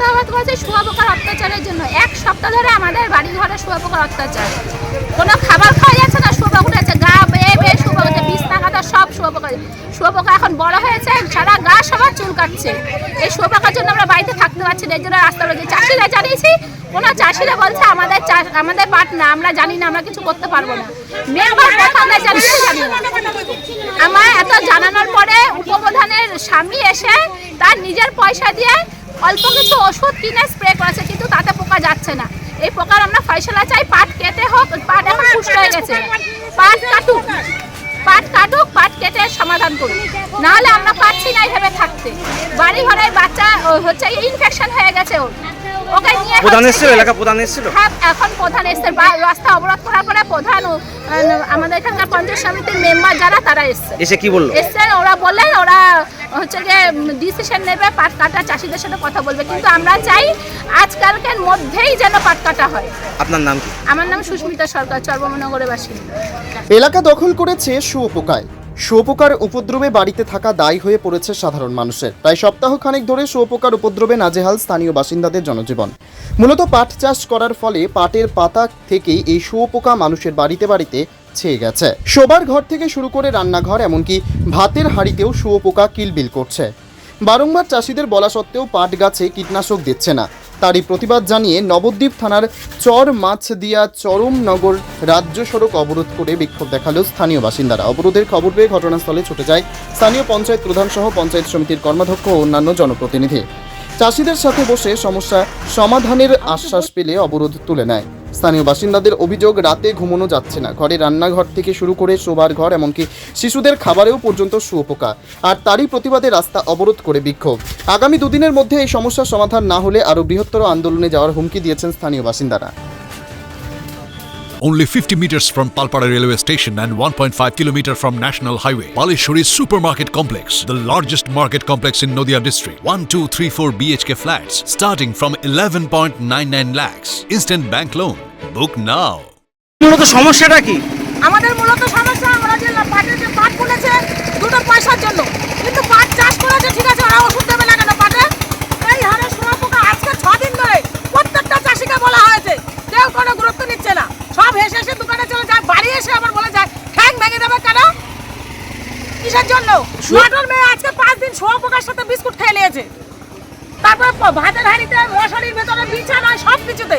রাস্তাঘাট করেছে শুঁয়োপোকার অত্যাচারের জন্য। 1 সপ্তাহ ধরে আমাদের বাড়ি ঘরে শুঁয়োপোকার অত্যাচার, কোনো খাবার খাওয়া যাচ্ছে না, শুঁয়োপোকা উঠেছে, গা বেয়ে বেয়ে শুঁয়োপোকা হচ্ছে, বিছনা কাঁথা সব শুঁয়োপোকা। শুঁয়োপোকা এখন বড় হয়েছে, সারা গা সবার চুল কাটছে। এই শুঁয়োপোকার জন্য আমরা বাড়িতে থাকতে পারছি না, এর জন্য রাস্তা রয়েছে। চাষিরা জানিয়েছি, কোনো চাষিরা বলছে আমাদের পাট না, আমরা জানি না, আমরা কিছু করতে পারবো না। মেম্বার প্রধানরা জানিয়েছে, জানি না। আমার এত জানানোর পরে উপপ্রধানের স্বামী এসে তার নিজের পয়সা দিয়ে অল্প কিছু ওষুধ কিনে স্প্রে করেছে, কিন্তু তাতে পোকা যাচ্ছে না। এই পোকার আমরা ফয়সালা চাই, পাট কেটে হোক, পাট এখন পুষ্ট হয়ে গেছে, পাট কাটুক, পাট কেটে সমাধান করুক, নাহলে আমরা পাচ্ছি না এইভাবে থাকতে। বাড়ি ঘরে বাচ্চা হচ্ছে ইনফেকশন হয়ে গেছে, ওকে নিয়ে প্রধান এসেছিল, এলাকা প্রধান এসেছিল। হ্যাঁ, এখন প্রধান এসছে, রাস্তা অবরোধ করার পরে প্রধান আমাদের এখানকার পঞ্চায়েত সমিতির মেম্বার যারা তারা এসছে। এসে কি বললো? এসছে, ওরা বললেন ওরা হচ্ছে যে ডিসিশন নেবে, পাট কাটা চাষিদের সাথে কথা বলবে, কিন্তু আমরা চাই আজকালকের মধ্যেই যেন পাট কাটা হয়। আপনার নাম কি? আমার নাম সুস্মিতা সরকার, চর্বমনগরের বাসিন্দা। এলাকা দখল করেছে শুঁয়োপোকায়। শুঁয়োপোকার উপদ্রবে বাড়িতে থাকা দায়ী হয়ে পড়েছে সাধারণ মানুষের। প্রায় সপ্তাহখানেক ধরে শুঁয়োপোকার উপদ্রবে নাজেহাল স্থানীয় বাসিন্দাদের জনজীবন। মূলত পাট চাষ করার ফলে পাটের পাতা থেকেই এই শুঁয়োপোকা মানুষের বাড়িতে বাড়িতে ছেয়ে গেছে। শোবার ঘর থেকে শুরু করে রান্নাঘর, এমনকি ভাতের হাঁড়িতেও শুঁয়োপোকা কিলবিল করছে। বারংবার চাষিদের বলা সত্ত্বেও পাট গাছে কীটনাশক দিচ্ছে না। তারই প্রতিবাদ জানিয়ে নবদ্বীপ থানার চর মাছদিয়া চরমনগর রাজ্য সড়ক অবরোধ করে বিক্ষোভ দেখালো স্থানীয় বাসিন্দারা। অবরোধের খবর পেয়ে ঘটনাস্থলে ছুটে যায় স্থানীয় পঞ্চায়েত প্রধান সহ পঞ্চায়েত সমিতির কর্মাধ্যক্ষ ও অন্যান্য জনপ্রতিনিধি। চাষিদের সাথে বসে সমস্যা সমাধানের আশ্বাস পেলে অবরোধ তুলে নেয়। স্থানীয় বাসিন্দাদের অভিযোগ, রাতে ঘুমানো যাচ্ছে না, ঘরে রান্নাঘর থেকে শুরু করে শোবার ঘর, এমনকি শিশুদের খাবারেও পর্যন্ত শুঁয়োপোকা। আর তারই প্রতিবাদে রাস্তা অবরোধ করে বিক্ষোভ। আগামী 2 দিনের মধ্যে এই সমস্যার সমাধান না হলে আরও বৃহত্তর আন্দোলনে যাওয়ার হুমকি দিয়েছেন স্থানীয় বাসিন্দারা। Only 50 meters from Palpara railway station and 1.5 kilometer from National Highway, Palishuri Supermarket Complex, the largest market complex in Nadia district. 1, 2, 3, 4 BHK flats starting from 11.99 lakhs. Instant bank loan. Book now. মূলত সমস্যাটা কি? আমাদের মূলত সমস্যা, আমরা যে পাট তুলেছে দুটো পয়সার জন্য, কিন্তু পাট চাষ করেছে ঠিক আছে, ওরা ওষুধ দেবে না কেন পাটে? এই হারে শুঁয়োপোকা আজকে 6 দিন ধরে প্রত্যেকটা চাষিকে বলা হয়েছে, কেউ কোনো গুরুত্ব নিচ্ছে না। সব হেসে হেসে দোকানে চলে যায়, বাড়ি এসে আবার বলে যায় ঠ্যাং ভেঙে দেবে কেন? কিসের জন্য? নটর মেয়ে আজকে 5 দিন শুঁয়োপোকার সাথে বিস্কুট খেয়ে নিয়েছে, তারপর ভাতের হাঁড়িতে, মশারির ভেতরে, বিছানায়, সব কিছুতে।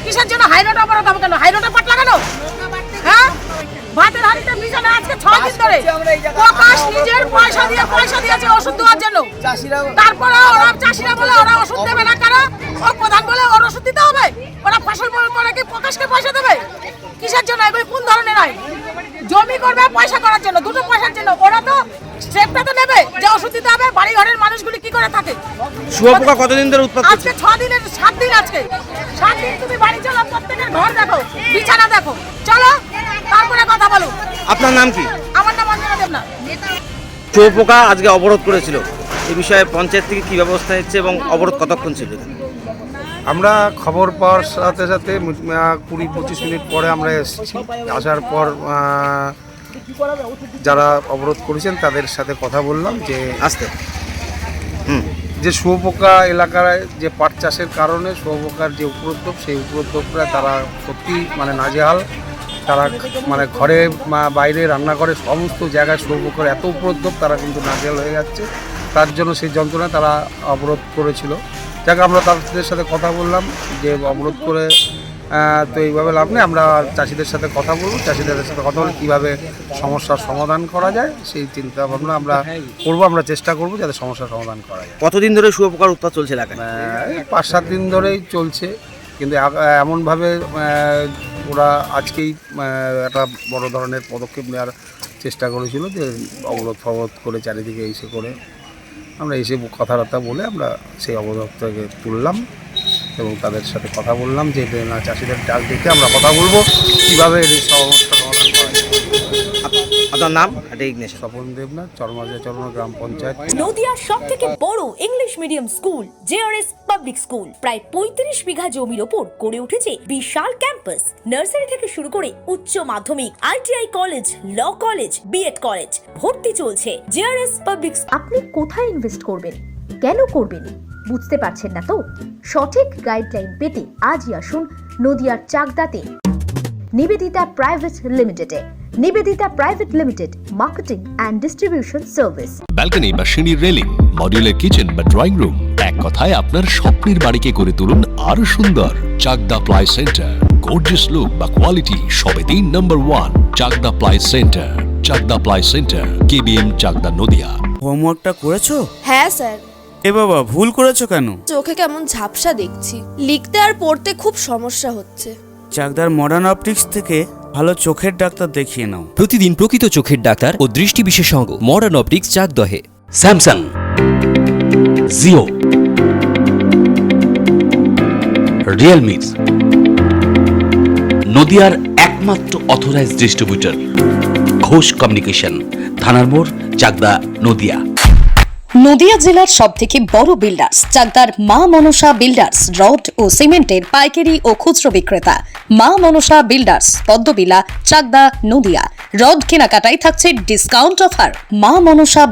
কিসের জন্য? হাইরোড অবরোধ হবে কেন? হাইরোডে পাট লাগানো? হ্যাঁ, ভাতের হাঁড়িতে, বিছানায় আজকে 6 দিন ধরে প্রকাশ নিজের পয়সা দিয়েছে ওষুধ দেওয়ার জন্য। তারপরে ওরা চাষিরা বলে ওরা ওষুধ দেবে না কেন? ও প্রধান বলে ওর ওষুধ দিতে হবে? ওরা ফসল করে কি প্রকাশকে পয়সা দেবে? কিসের জন্য? এগুলো কোন ধরনের আইন? জমি করবে পয়সা করার জন্য, দুটো পয়সার জন্য। ওরা তো স্টেপটা তো নেবে যে ওষুধ দিতে হবে। বাড়ি ঘরের মানুষগুলি কি করে থাকে? শুঁয়োপোকা কতদিন ধরে উৎপাত করছে? আজকে 6 দিনের 7 দিন, আজকে 7 দিন। তুমি বাড়ি চলো, প্রত্যেকের ঘর দেখো, বিছানা দেখো, চলো তারপরে কথা বলো। আপনার নাম কি? আমার নাম অঞ্জনা দেবনাথ। শুঁয়োপোকা আজকে অবরোধ করেছিল, এই বিষয়ে পঞ্চায়েত থেকে কি ব্যবস্থা হচ্ছে এবং অবরোধ কতক্ষণ ছিল? আমরা খবর পাওয়ার সাথে সাথে 20-25 মিনিট পরে আমরা এসেছি। আসার পর যারা অবরোধ করেছেন তাদের সাথে কথা বললাম যে শুঁয়োপোকা এলাকায় যে পাট চাষের কারণে শুঁয়োপোকার যে উপদ্রব, সেই উপদ্রবটা তারা সত্যি মানে নাজেহাল। তারা মানে ঘরে বাইরে রান্নাঘরে সমস্ত জায়গায় শুঁয়োপোকার এত উপদ্রব, তারা কিন্তু নাজেহাল হয়ে যাচ্ছে। তার জন্য সেই যন্ত্রণা তারা অবরোধ করেছিল। যাকে আমরা তাদের সাথে কথা বললাম যে অবরোধ করে তো এইভাবে লাভ নেই, আমরা চাষিদের সাথে কথা বলবো, চাষিদের সাথে কথা বলে কীভাবে সমস্যার সমাধান করা যায় সেই চিন্তা ভাবনা আমরা করবো। আমরা চেষ্টা করবো যাতে সমস্যার সমাধান করা যায়। কতদিন ধরে শুঁয়োপোকার উৎপাত চলছে এলাকায়? 5-7 দিন ধরেই চলছে, কিন্তু এমনভাবে ওরা আজকেই একটা বড় ধরনের পদক্ষেপ নেওয়ার চেষ্টা করেছিল যে অবরোধ ফবরোধ করে চারিদিকে এসে করে আমরা এসে কথাবার্তা বলে আমরা সেই অবরোধটাকে তুললাম এবং তাদের সাথে কথা বললাম যে না, চাষিদের ডাক দেখে আমরা কথা বলবো কীভাবে এই সমস্যা সমাধান করা যায়। আপনার নাম? স্বপন দেবনাথ, চরমাজিয়া গ্রাম পঞ্চায়েত। নদিয়ার সবথেকে বড় English medium school JRS public school প্রায় 35 বিঘা জমির ওপর গড়ে উঠেছে বিশাল ক্যাম্পাস। নার্সারি থেকে শুরু করে উচ্চ মাধ্যমিক, ITI college, law college, BEd college, ভর্তি চলছে জেআরএস পাবলিক। আপনি কোথায় ইনভেস্ট করবেন, কেন করবেন, বুঝতে পারছেন না তো? সঠিক গাইডলাইন পেতে আজই আসুন নদিয়ার চাকদাতে নিবেদিতা প্রাইভেট লিমিটেডে। Nivedita private limited, marketing and distribution service. Balcony বা সিঁড়ির রেলিং, মডিউলার কিচেন বা ড্রয়িং রুম, এক কথায় আপনার স্বপ্নের বাড়িকে করে তুলুন আরো সুন্দর। Chakdah ply centre, gorgeous look বা কোয়ালিটি সবে 3 number 1 Chakdah ply centre. Chakdah ply centre, KBM, Chakdah, Nadia. হোমওয়ার্কটা করেছো? হ্যাঁ স্যার। এ বাবা, ভুল করেছো কেন? চোখে কেমন ঝাপসা দেখছি, লিখতে আর পড়তে খুব সমস্যা হচ্ছে। চাকদার মডার্ন অপটিক্স থেকে ভালো চোখের ডাক্তার দেখিয়ে নাও। প্রতিদিন প্রকৃত চোখের ডাক্তার ও দৃষ্টি বিশেষজ্ঞ মডার্ন অপটিক্স, চাকদহে। স্যামসাং, জিও, রিয়েলমি, নদিয়ার একমাত্র অথরাইজড ডিস্ট্রিবিউটর ঘোষ কমিউনিকেশন, থানার মোড়, চাকদা, নদিয়া। নদিয়া জেলার সবথেকে বড় বিল্ডার্স চাকদার মা মনসা বিল্ডার্স, রড ও সিমেন্টের পাইকারি ও খুচরো বিক্রেতা। মা মনসা বিল্ডার্স, পদ্মবিলা, চাকদা, নদিয়া। রড কেনাকাটায় থাকছে ডিসকাউন্ট অফার। মা মনসা